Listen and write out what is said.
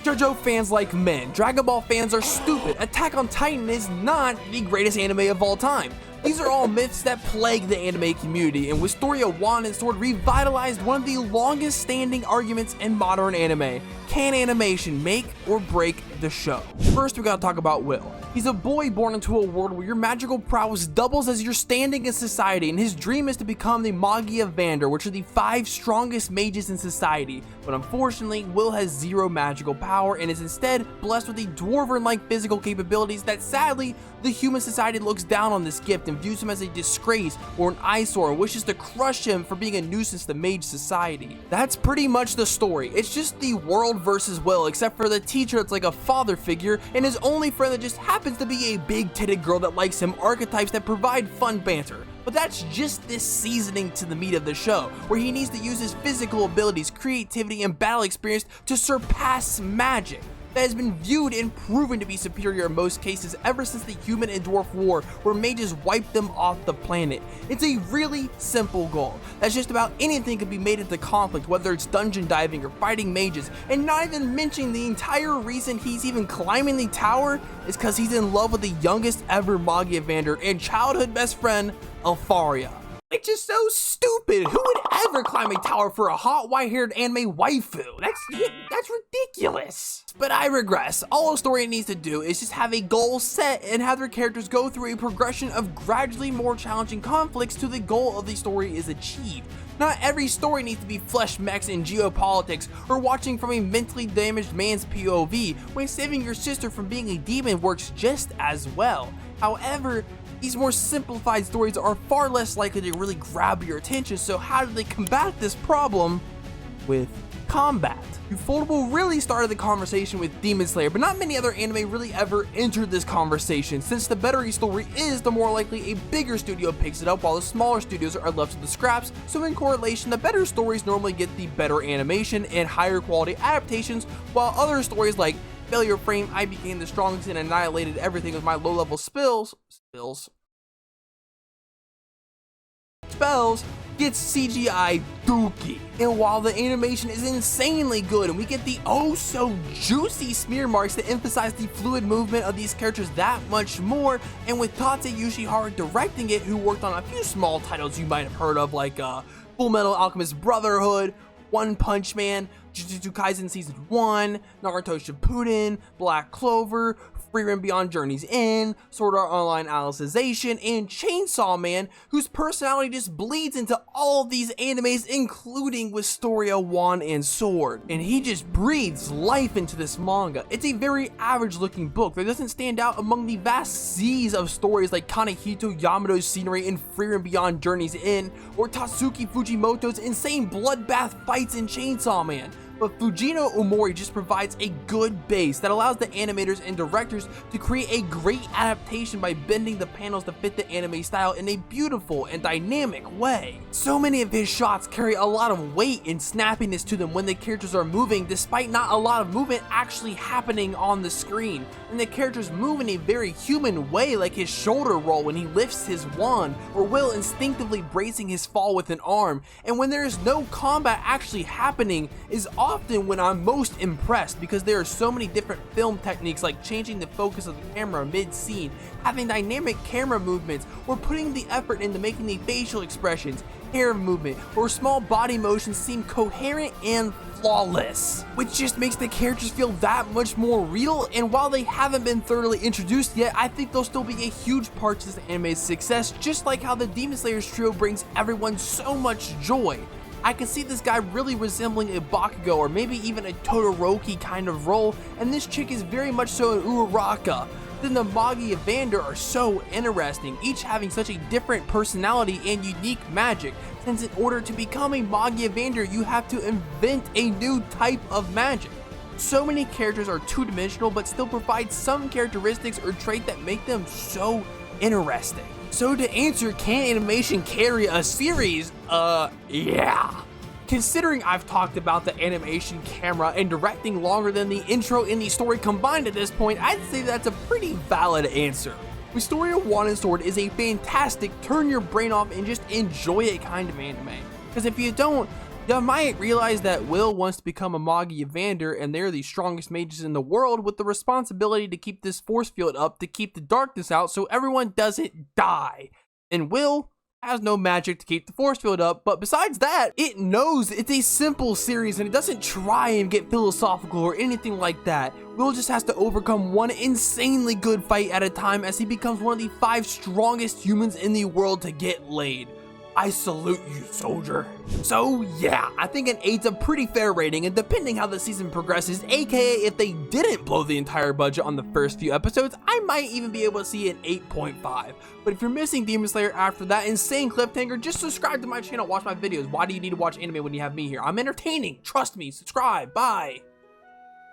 JoJo fans like men, Dragon Ball fans are stupid, Attack on Titan is not the greatest anime of all time. These are all myths that plague the anime community, and Wisteria Wand and Sword revitalized one of the longest standing arguments in modern anime. Can animation make or break the show? First, we gotta talk about Will. He's a boy born into a world where your magical prowess doubles as your standing in society, and his dream is to become the Magi of Vander, which are the 5 strongest mages in society. But unfortunately, Will has 0 magical power and is instead blessed with the dwarven-like physical capabilities that sadly, the human society looks down on this gift and views him as a disgrace or an eyesore and wishes to crush him for being a nuisance to mage society. That's pretty much the story. It's just the world versus Will, except for the teacher that's like a father figure and his only friend that just happens to be a big-titted girl that likes him, archetypes that provide fun banter. But that's just this seasoning to the meat of the show, where he needs to use his physical abilities, creativity, and battle experience to surpass magic that has been viewed and proven to be superior in most cases ever since the human and dwarf war, where mages wiped them off the planet. It's a really simple goal that's just about anything can be made into conflict, whether it's dungeon diving or fighting mages, and not even mentioning the entire reason he's even climbing the tower is because he's in love with the youngest ever Magi of Vander and childhood best friend, Alfaria. Which is so stupid. Who would ever climb a tower for a hot white-haired anime waifu? That's ridiculous. But I regress. All a story needs to do is just have a goal set and have their characters go through a progression of gradually more challenging conflicts till the goal of the story is achieved. Not every story needs to be flesh mechs and geopolitics or watching from a mentally damaged man's POV when saving your sister from being a demon works just as well. However, these more simplified stories are far less likely to really grab your attention, so how do they combat this problem? With combat. Ufotable really started the conversation with Demon Slayer, but not many other anime really ever entered this conversation. Since the better a story is, the more likely a bigger studio picks it up, while the smaller studios are left with the scraps. So in correlation, the better stories normally get the better animation and higher quality adaptations, while other stories like Failure Frame, I became the strongest and annihilated everything with my low-level spells gets CGI dookie. And while the animation is insanely good and we get the oh so juicy smear marks that emphasize the fluid movement of these characters that much more, and with Tate Yoshihara directing it, who worked on a few small titles you might have heard of like Full Metal Alchemist Brotherhood, One Punch Man, Jujutsu Kaisen Season 1, Naruto Shippuden, Black Clover, Frieren Beyond Journey's End, Sword Art Online Alicization, and Chainsaw Man, whose personality just bleeds into all of these animes, including Wisteria Wand and Sword. And he just breathes life into this manga. It's a very average looking book that doesn't stand out among the vast seas of stories like Kanehito Yamato's scenery in Frieren Beyond Journey's End, or Tatsuki Fujimoto's insane bloodbath fights in Chainsaw Man. But Fujino Omori just provides a good base that allows the animators and directors to create a great adaptation by bending the panels to fit the anime style in a beautiful and dynamic way. So many of his shots carry a lot of weight and snappiness to them when the characters are moving, despite not a lot of movement actually happening on the screen. And the characters move in a very human way, like his shoulder roll when he lifts his wand, or Will instinctively bracing his fall with an arm. And when there is no combat actually happening is often when I'm most impressed, because there are so many different film techniques like changing the focus of the camera mid-scene, having dynamic camera movements, or putting the effort into making the facial expressions, hair movement, or small body motions seem coherent and flawless, which just makes the characters feel that much more real. And while they haven't been thoroughly introduced yet, I think they'll still be a huge part to this anime's success, just like how the Demon Slayers trio brings everyone so much joy. I can see this guy really resembling a Bakugo or maybe even a Todoroki kind of role, and this chick is very much so an Uraraka. Then the Magi of Vander are so interesting, each having such a different personality and unique magic, since in order to become a Magi of Vander, you have to invent a new type of magic. So many characters are two-dimensional but still provide some characteristics or trait that make them so interesting. So to answer, can animation carry a series? Yeah. Considering I've talked about the animation, camera, and directing longer than the intro and the story combined at this point, I'd say that's a pretty valid answer. Wisteria Wand and Sword is a fantastic turn your brain off and just enjoy it kind of anime. Because if you don't, You might realize that Will wants to become a Magi Evander, and they're the strongest mages in the world with the responsibility to keep this force field up to keep the darkness out so everyone doesn't die. And Will has no magic to keep the force field up, but besides that, it knows it's a simple series and it doesn't try and get philosophical or anything like that. Will just has to overcome one insanely good fight at a time as he becomes one of the 5 strongest humans in the world to get laid. I salute you, soldier. So yeah, I think an 8's a pretty fair rating, and depending how the season progresses, aka if they didn't blow the entire budget on the first few episodes, I might even be able to see an 8.5. But if you're missing Demon Slayer after that insane cliffhanger, just subscribe to my channel, watch my videos. Why do you need to watch anime when you have me here? I'm entertaining, trust me, subscribe, bye.